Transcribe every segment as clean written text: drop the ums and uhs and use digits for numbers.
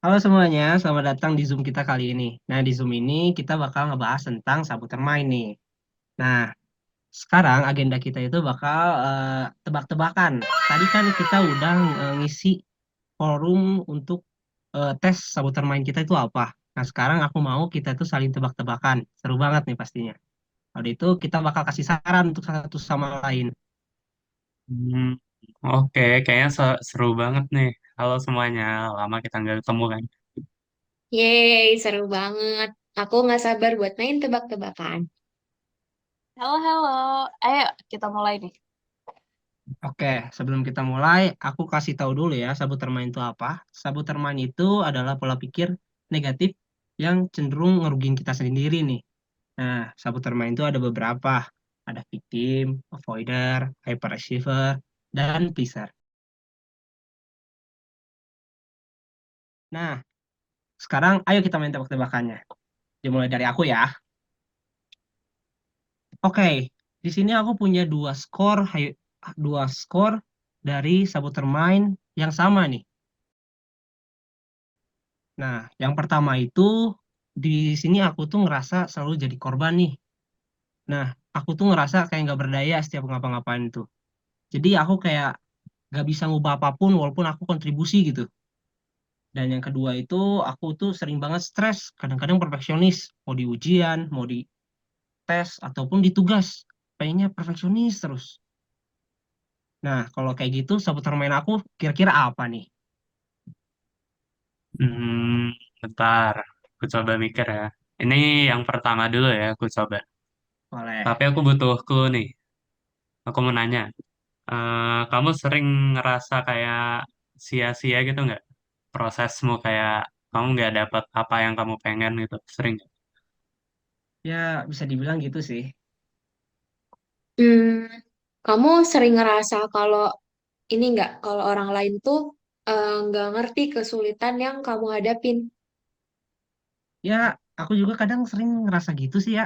Halo semuanya, selamat datang di Zoom kita kali ini. Nah, di Zoom ini kita bakal ngebahas tentang sabutan main nih. Nah, sekarang agenda kita itu bakal tebak-tebakan. Tadi kan kita udah ngisi forum untuk tes sabutan main kita itu apa. Nah, sekarang aku mau kita itu saling tebak-tebakan. Seru banget nih pastinya. Waktu itu kita bakal kasih saran untuk satu sama lain. Hmm, oke, kayaknya seru banget nih. Halo semuanya, lama kita nggak ketemu kan? Yeay, seru banget. Aku nggak sabar buat main tebak-tebakan. Halo, halo. Ayo, kita mulai nih. Oke, sebelum kita mulai, aku kasih tahu dulu ya, sabutan main itu apa. Sabutan main itu adalah pola pikir negatif yang cenderung ngerugiin kita sendiri nih. Nah, sabutan main itu ada beberapa. Ada victim, avoider, hyperachiever, dan pleaser. Nah, sekarang ayo kita main tebak-tebakannya. Dimulai dari aku ya. Oke, di sini aku punya dua skor dari sabutan main yang sama nih. Nah, yang pertama itu di sini aku tuh ngerasa selalu jadi korban nih. Nah, aku tuh ngerasa kayak nggak berdaya setiap ngapa-ngapain tuh. Jadi aku kayak nggak bisa ngubah apapun walaupun aku kontribusi gitu. Dan yang kedua itu aku tuh sering banget stres, kadang-kadang perfeksionis, mau di ujian, mau di tes ataupun di tugas, pengennya perfeksionis terus. Nah, kalau kayak gitu seputar main aku kira-kira apa nih? Hmm, bentar, aku coba mikir ya. Ini yang pertama dulu ya, aku coba. Boleh. Tapi aku butuh clue nih. Aku mau nanya, kamu sering ngerasa kayak sia-sia gitu nggak? Prosesmu kayak kamu nggak dapat apa yang kamu pengen gitu, sering nggak? Ya, bisa dibilang gitu sih. Hmm, kamu sering ngerasa kalau ini nggak, kalau orang lain tuh nggak ngerti kesulitan yang kamu hadapin. Ya, aku juga kadang sering ngerasa gitu sih ya.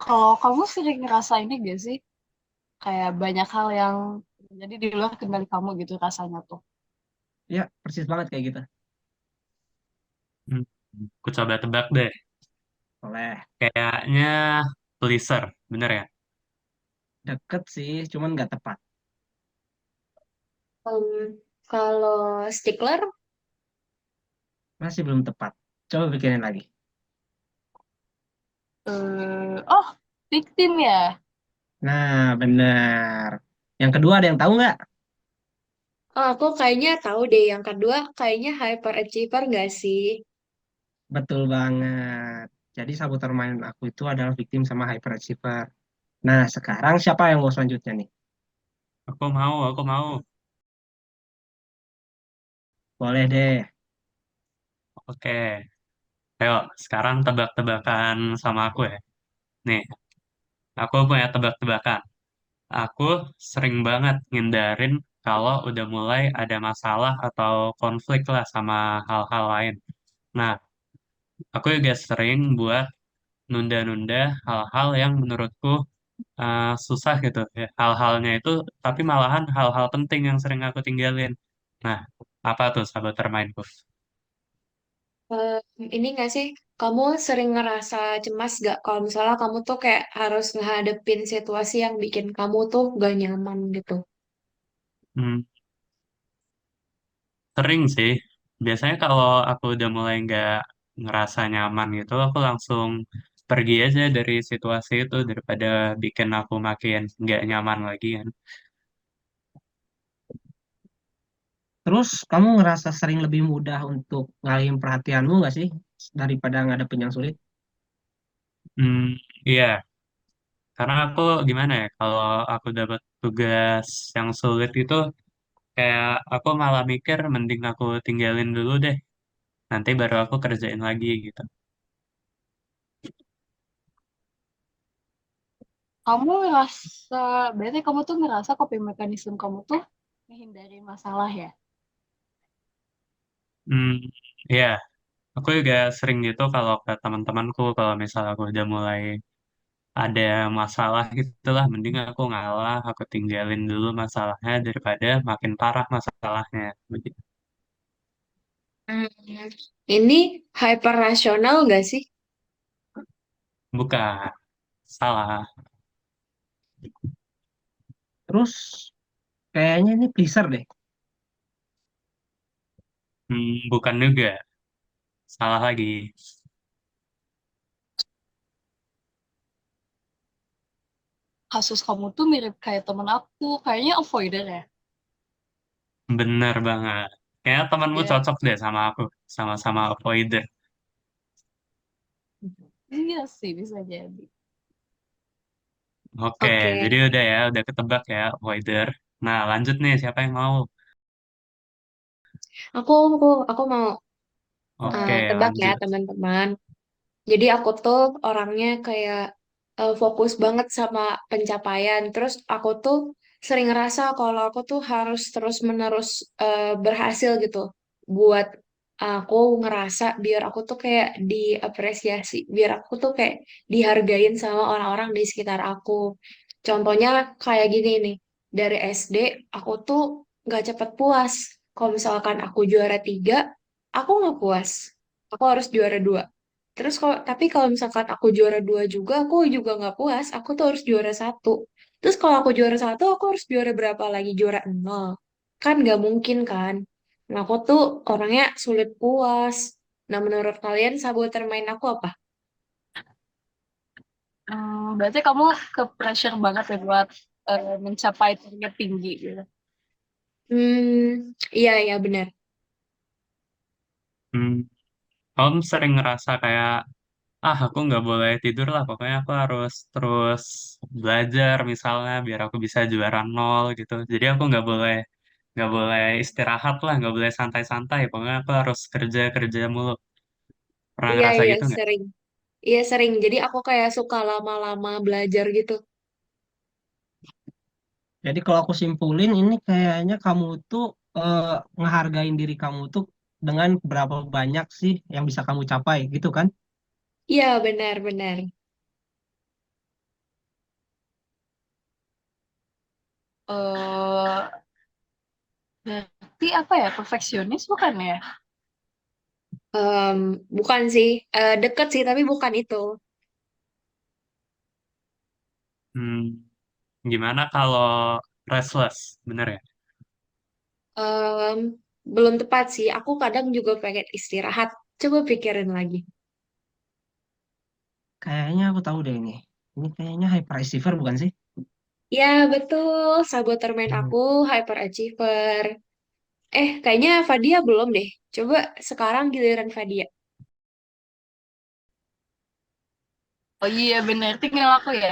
Kalau kamu sering ngerasa ini gak sih? Kayak banyak hal yang jadi di luar kendali kamu gitu rasanya tuh. Ya, persis banget kayak gitu. Hmm, aku coba tebak deh. Boleh. Kayaknya pleaser, bener ya? Deket sih, cuman nggak tepat. Kalau stickler, Masih belum tepat. Coba bikinin lagi. Oh, victim ya? Nah, bener. Yang kedua ada yang tahu nggak? oh, aku kayaknya tahu deh. Yang kedua, kayaknya hyperachiever nggak sih? Betul banget. Jadi saboteur main aku itu adalah victim sama hyperachiever. Nah, sekarang siapa yang mau selanjutnya nih? Aku mau. Boleh deh. Oke, ayo sekarang tebak-tebakan sama aku ya. Nih, aku punya tebak-tebakan. Aku sering banget ngindarin kalau udah mulai ada masalah atau konflik lah sama hal-hal lain. Nah, aku juga sering buat nunda-nunda hal-hal yang menurutku susah gitu ya. Hal-halnya itu, tapi malahan hal-hal penting yang sering aku tinggalin. Nah, apa tuh sahabat mainku? Eh, ini nggak sih? Kamu sering ngerasa cemas gak kalau misalnya kamu tuh kayak harus ngehadepin situasi yang bikin kamu tuh gak nyaman gitu? Hmm, sering sih. Biasanya kalau aku udah mulai nggak ngerasa nyaman gitu, aku langsung pergi aja dari situasi itu daripada bikin aku makin nggak nyaman lagi kan. Terus kamu ngerasa sering lebih mudah untuk ngalihin perhatianmu nggak sih daripada ngadepin yang sulit? Hmm, iya, karena aku gimana ya, kalau aku dapat tugas yang sulit itu, kayak aku malah mikir mending aku tinggalin dulu deh, nanti baru aku kerjain lagi gitu. Kamu ngerasa, berarti kamu tuh ngerasa coping mechanism kamu tuh menghindari masalah ya? Hmm, iya, aku juga sering gitu kalau ke teman-temanku, kalau misal aku udah mulai ada masalah gitulah, mending aku ngalah, aku tinggalin dulu masalahnya daripada makin parah masalahnya. Begitu. Hmm, ini hyper rasional nggak sih? Bukan, salah. Terus kayaknya ini pleaser deh. Bukan juga, salah lagi. Kasus kamu tuh mirip kayak temen aku, kayaknya avoider ya. Bener banget. Kayaknya temanmu Iya, cocok deh sama aku, sama-sama avoider. iya sih bisa jadi. Oke, Oke, jadi udah ya, udah ketebak ya, avoider. Nah, lanjut nih, siapa yang mau? aku mau Oke, tebak ya lanjut. teman-teman. Jadi aku tuh orangnya kayak fokus banget sama pencapaian. Terus aku tuh sering ngerasa kalau aku tuh harus terus-menerus berhasil gitu. Buat aku ngerasa biar aku tuh kayak diapresiasi, biar aku tuh kayak dihargain sama orang-orang di sekitar aku. Contohnya kayak gini nih, dari SD aku tuh gak cepet puas. Kalau misalkan aku juara 3, aku nggak puas. Aku harus juara 2. Terus kalau misalkan aku juara 2 juga, aku juga nggak puas. Aku tuh harus juara 1. Terus kalau aku juara 1, aku harus juara berapa lagi? Juara 0. Kan nggak mungkin kan? Nah, aku tuh orangnya sulit puas. Nah, menurut kalian saboter main aku apa? Berarti kamu ke pressure banget ya buat mencapai target tinggi gitu. Iya, iya benar. Hmm, Kamu sering ngerasa kayak, aku nggak boleh tidur lah, pokoknya aku harus terus belajar misalnya, biar aku bisa juara nol gitu. Jadi aku nggak boleh istirahat lah, nggak boleh santai-santai, pokoknya aku harus kerja kerja mulu. Pernah Iya, ngerasa iya gitu nggak? sering. Iya sering. Jadi aku kayak suka lama-lama belajar gitu. Jadi kalau aku simpulin ini kayaknya kamu tuh eh, ngehargain diri kamu tuh dengan berapa banyak sih yang bisa kamu capai gitu kan? Iya, benar-benar. eh Berarti apa ya? Perfeksionis bukan ya? Em, bukan sih, deket sih, tapi bukan itu. Hmm, Gimana kalau restless, bener ya? Em, belum tepat sih. Aku kadang juga pengen istirahat. Coba pikirin lagi. Kayaknya aku tahu deh ini. Ini kayaknya hyperachiever bukan sih? Ya, betul. Saboter main Hmm. aku hyperachiever. Kayaknya Fadia belum deh. Coba sekarang giliran Fadia. Oh iya bener, tinggal aku ya.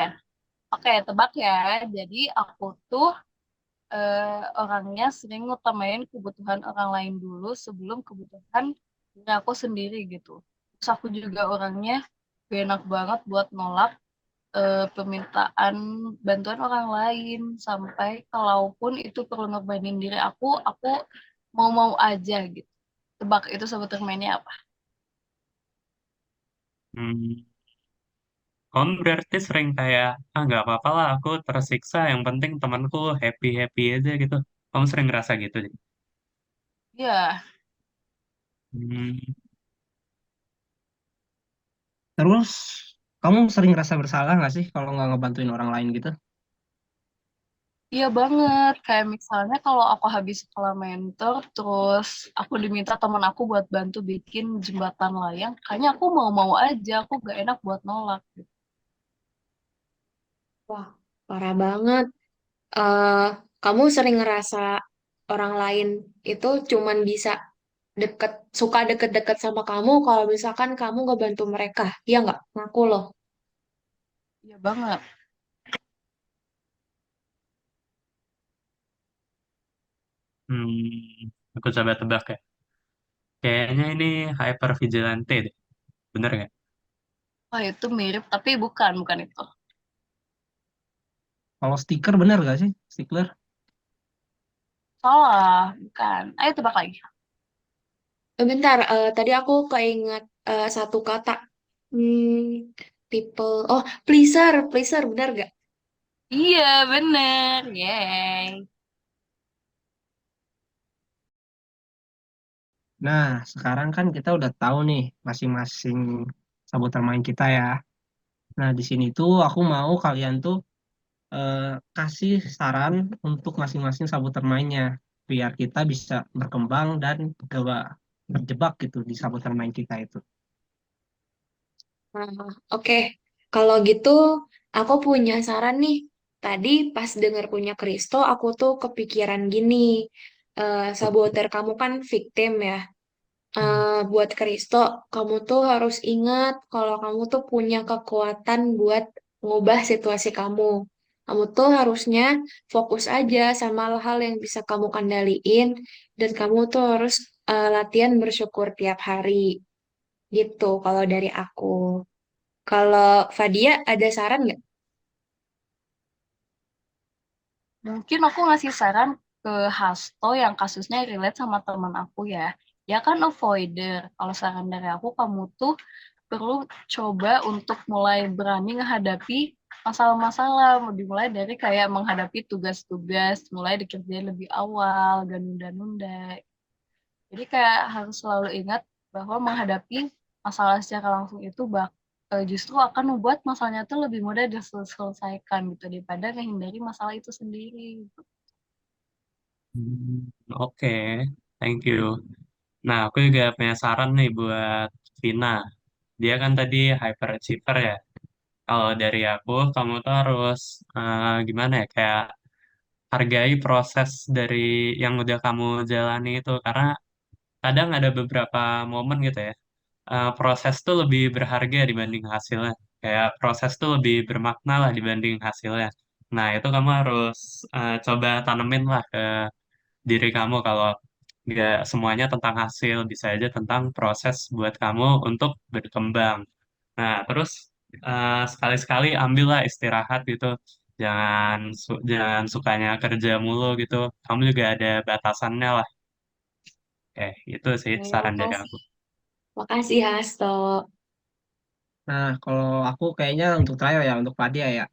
Oke, tebak ya. Jadi aku tuh eh, orangnya sering ngutamain kebutuhan orang lain dulu sebelum kebutuhan diri aku sendiri gitu. Terus aku juga orangnya gak enak banget buat nolak permintaan bantuan orang lain sampai kalaupun itu perlu ngorbanin diri aku mau-mau aja gitu. Tebak itu sebetulnya mainnya apa? Hmm, Kamu berarti sering kayak, nggak apa-apa lah, aku tersiksa, yang penting temanku happy-happy aja gitu. Kamu sering ngerasa gitu? Ya, Hmm, Terus kamu sering rasa bersalah nggak sih kalau nggak ngebantuin orang lain gitu? iya banget. Kayak misalnya kalau aku habis sekolah mentor, terus aku diminta teman aku buat bantu bikin jembatan layang, kayaknya aku mau-mau aja, aku gak enak buat nolak gitu. Wah, parah banget. eh Kamu sering ngerasa orang lain itu cuman bisa suka deket-deket sama kamu kalau misalkan kamu ngebantu mereka. Iya nggak? Ngaku loh. Iya banget. aku coba tebak ya. Kayaknya ini hyper vigilante deh. Bener nggak? Wah itu mirip, tapi bukan itu. Kalau stiker bener gak sih? Stiker. Salah, bukan. Ayo tebak lagi. Bentar, tadi aku keinget satu kata. Hmm, People. Oh, pleaser, pleaser, benar gak? Iya, bener. Yeay. Nah, sekarang kan kita udah tahu nih masing-masing saboter main kita ya. Nah, di sini tuh aku mau kalian tuh eh, kasih saran untuk masing-masing saboter mainnya, biar kita bisa berkembang dan gak berjebak gitu di saboter main kita itu. Nah, oke. Kalau gitu, aku punya saran nih. Tadi pas denger punya Kristo, aku tuh kepikiran gini. Saboter kamu kan victim ya. Buat Kristo, kamu tuh harus ingat kalau kamu tuh punya kekuatan buat ngubah situasi kamu. Kamu tuh harusnya fokus aja sama hal-hal yang bisa kamu kendaliin, dan kamu tuh harus latihan bersyukur tiap hari. Gitu kalau dari aku. Kalau Fadia ada saran nggak? Mungkin aku ngasih saran ke Hasto yang kasusnya relate sama teman aku ya. Ya kan avoider. Kalau saran dari aku, kamu tuh perlu coba untuk mulai berani menghadapi masalah-masalah. Mau dimulai dari kayak menghadapi tugas-tugas, mulai dikerjain lebih awal, gak nunda-nunda. Jadi kayak harus selalu ingat bahwa menghadapi masalah secara langsung itu justru akan membuat masalahnya tuh lebih mudah diselesaikan gitu daripada menghindari masalah itu sendiri. Hmm, oke, thank you. Nah, aku juga punya saran nih buat Vina. Dia kan tadi hyperachiever ya. Kalau dari aku, kamu tuh harus gimana ya, kayak hargai proses dari yang udah kamu jalani itu. Karena kadang ada beberapa momen gitu ya, proses tuh lebih berharga dibanding hasilnya. Kayak proses tuh lebih bermakna lah dibanding hasilnya. Nah, itu kamu harus coba tanemin lah ke diri kamu kalau nggak semuanya tentang hasil, bisa aja tentang proses buat kamu untuk berkembang. Nah, terus sekali-sekali ambillah istirahat gitu. Jangan sukanya kerja mulu gitu. Kamu juga ada batasannya lah. Itu sih saran dari Makasih. aku. Makasih, Hasto. Nah, kalau aku kayaknya untuk trial ya, untuk Fadia ya.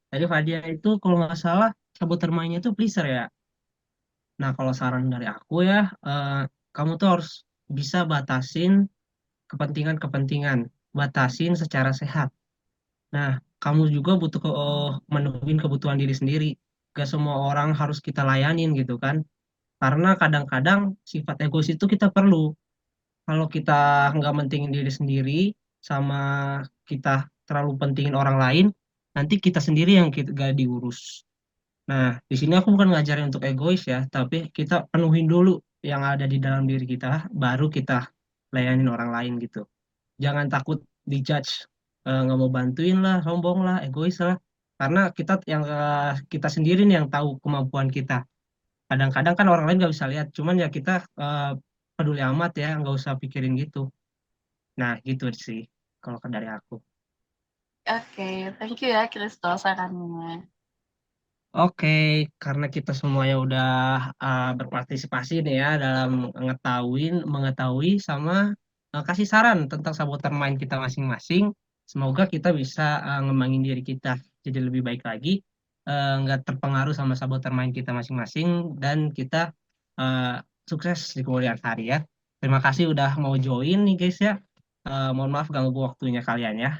Jadi Fadia itu kalau nggak salah saboter mainnya itu pleaser ya. Nah, kalau saran dari aku ya, eh, kamu tuh harus bisa batasin kepentingan-kepentingan, batasin secara sehat. Nah, kamu juga butuh menuhin kebutuhan diri sendiri. Gak semua orang harus kita layanin gitu kan. Karena kadang-kadang sifat egois itu kita perlu. Kalau kita nggak mentingin diri sendiri, sama kita terlalu pentingin orang lain, nanti kita sendiri yang gak diurus. Nah, di sini aku bukan ngajarin untuk egois ya, tapi kita penuhin dulu yang ada di dalam diri kita, baru kita layanin orang lain gitu. Jangan takut dijudge, nggak mau bantuin lah, sombong lah, egois lah. Karena kita sendiri nih yang tahu kemampuan kita. Kadang-kadang kan orang lain nggak bisa lihat, cuman ya kita eh, peduli amat ya, nggak usah pikirin gitu. Nah, gitu sih kalau dari aku. Oke, thank you ya Kristo sarannya. Oke, karena kita semuanya udah berpartisipasi nih ya dalam mengetahui sama kasih saran tentang saboter main kita masing-masing. Semoga kita bisa ngembangin diri kita jadi lebih baik lagi, nggak terpengaruh sama saboter main kita masing-masing, dan kita eh, sukses di kemudian hari ya. Terima kasih udah mau join nih guys ya. Mohon maaf ganggu waktunya kalian ya.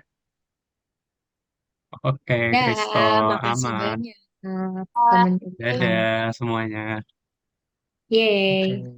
Oke, Kristo, Dah, makasih aman. banyak teman-teman. Dadah semuanya. Yeay. Oke.